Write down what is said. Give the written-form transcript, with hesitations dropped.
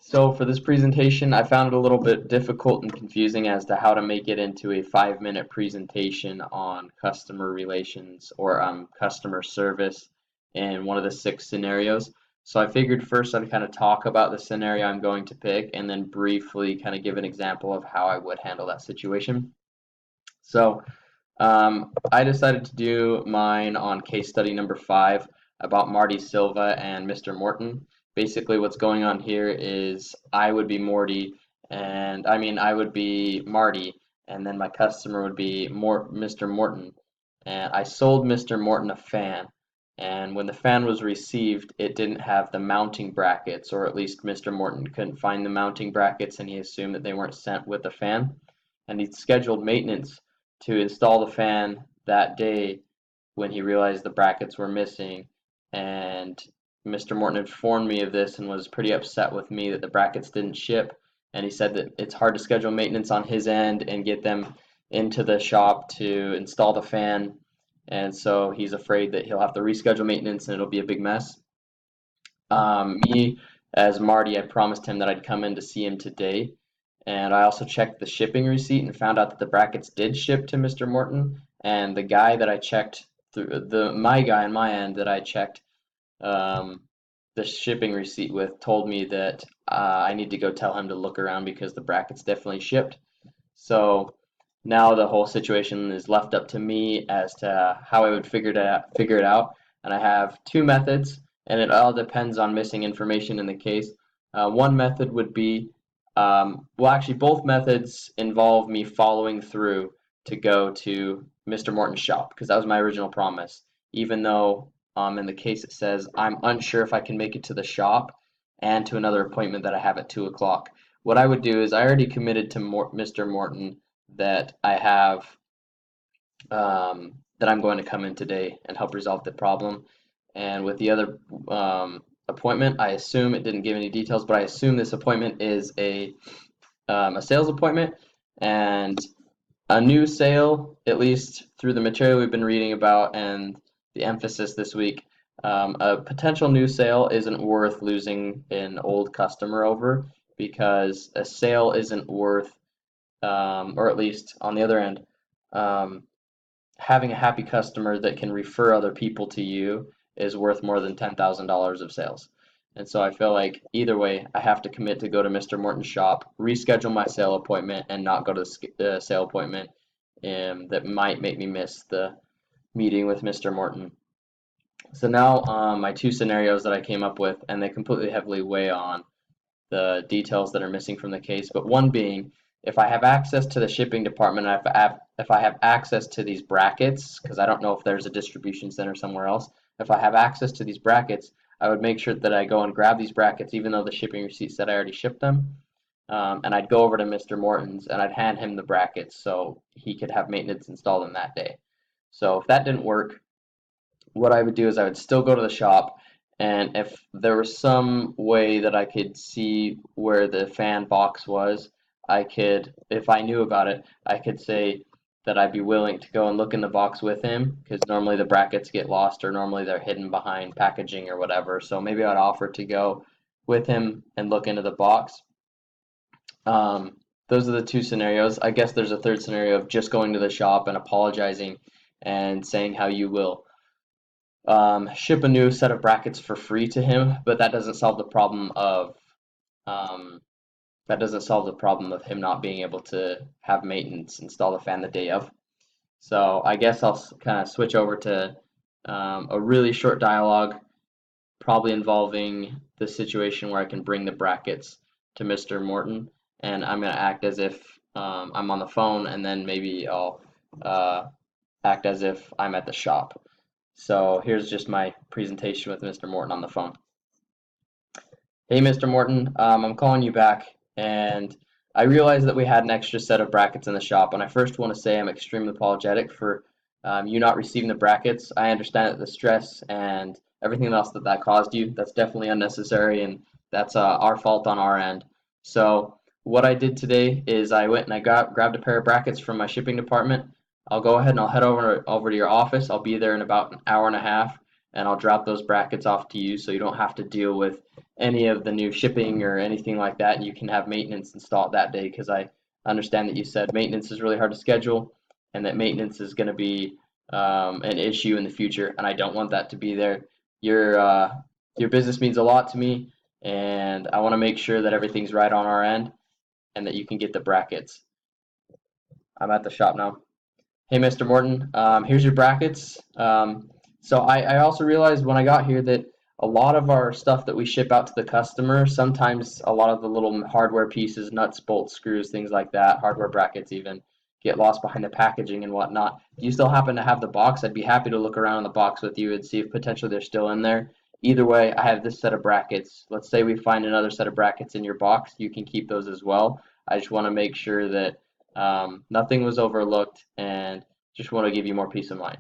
So for this presentation, I found it a little bit difficult and confusing as to how to make it into a 5-minute presentation on customer relations or customer service in one of the 6 scenarios. So I figured first I'd kind of talk about the scenario I'm going to pick and then briefly kind of give an example of how I would handle that situation. So I decided to do mine on case study number 5 about Marty Silva and Mr. Morton. Basically, what's going on here is I would be Morty, and I would be Marty, and then my customer would be Mr. Morton. And I sold Mr. Morton a fan, and when the fan was received, it didn't have the mounting brackets, or at least Mr. Morton couldn't find the mounting brackets, and he assumed that they weren't sent with the fan. And he scheduled maintenance to install the fan that day when he realized the brackets were missing. And Mr. Morton informed me of this and was pretty upset with me that the brackets didn't ship. And he said that it's hard to schedule maintenance on his end and get them into the shop to install the fan. And so he's afraid that he'll have to reschedule maintenance and it'll be a big mess. Me, as Marty, I promised him that I'd come in to see him today. And I also checked the shipping receipt and found out that the brackets did ship to Mr. Morton. And the guy that I checked my guy on my end that I checked um, the shipping receipt with told me that I need to go tell him to look around because the brackets definitely shipped. So now the whole situation is left up to me as to how I would figure it out. And I have 2 methods, and it all depends on missing information in the case. One method would be, well, actually, both methods involve me following through to go to Mr. Morton's shop because that was my original promise. Even though in the case it says I'm unsure if I can make it to the shop and to another appointment that I have at 2 o'clock. What I would do is I already committed to Mr. Morton that I have that I'm going to come in today and help resolve the problem. And with the other appointment, I assume it didn't give any details, but I assume this appointment is a sales appointment and a new sale, at least through the material we've been reading about and the emphasis this week. A potential new sale isn't worth losing an old customer over because a sale isn't worth, or at least on the other end, um, having a happy customer that can refer other people to you is worth more than $10,000 of sales. And so I feel like either way, I have to commit to go to Mr. Morton's shop, reschedule my sale appointment, and not go to the sale appointment that might make me miss the meeting with Mr. Morton. So now my 2 scenarios that I came up with, and they completely heavily weigh on the details that are missing from the case, but one being if I have access to the shipping department, if I have access to these brackets, because I don't know if there's a distribution center somewhere else, if I have access to these brackets, I would make sure that I go and grab these brackets, even though the shipping receipt said I already shipped them. And I'd go over to Mr. Morton's and I'd hand him the brackets so he could have maintenance install them that day. So if that didn't work, what I would do is I would still go to the shop, and if there was some way that I could see where the fan box was, I could, if I knew about it, I could say that I'd be willing to go and look in the box with him because normally the brackets get lost or normally they're hidden behind packaging or whatever. So maybe I'd offer to go with him and look into the box. Those are the 2 scenarios. I guess there's a third scenario of just going to the shop and apologizing and saying how you will ship a new set of brackets for free to him, but that doesn't solve the problem of him not being able to have maintenance install the fan the day of. So I guess I'll kind of switch over to a really short dialogue, probably involving the situation where I can bring the brackets to Mr. Morton, and I'm going to act as if I'm on the phone, and then maybe I'll act as if I'm at the shop. So here's just my presentation with Mr. Morton on the phone. Hey, Mr. Morton, I'm calling you back, and I realized that we had an extra set of brackets in the shop, and I first want to say I'm extremely apologetic for you not receiving the brackets. I understand that the stress and everything else that caused you, that's definitely unnecessary, and that's our fault on our end. So what I did today is I went and I grabbed a pair of brackets from my shipping department. I'll go ahead and I'll head over to your office. I'll be there in about an hour and a half, and I'll drop those brackets off to you so you don't have to deal with any of the new shipping or anything like that, and you can have maintenance installed that day, because I understand that you said maintenance is really hard to schedule and that maintenance is going to be an issue in the future, and I don't want that to be there. Your business means a lot to me, and I want to make sure that everything's right on our end and that you can get the brackets. I'm at the shop now. Hey, Mr. Morton, here's your brackets. So I also realized when I got here that a lot of our stuff that we ship out to the customer, sometimes a lot of the little hardware pieces, nuts, bolts, screws, things like that, hardware brackets even, get lost behind the packaging and whatnot. Do you still happen to have the box? I'd be happy to look around in the box with you and see if potentially they're still in there. Either way, I have this set of brackets. Let's say we find another set of brackets in your box. You can keep those as well. I just want to make sure that nothing was overlooked, and just want to give you more peace of mind.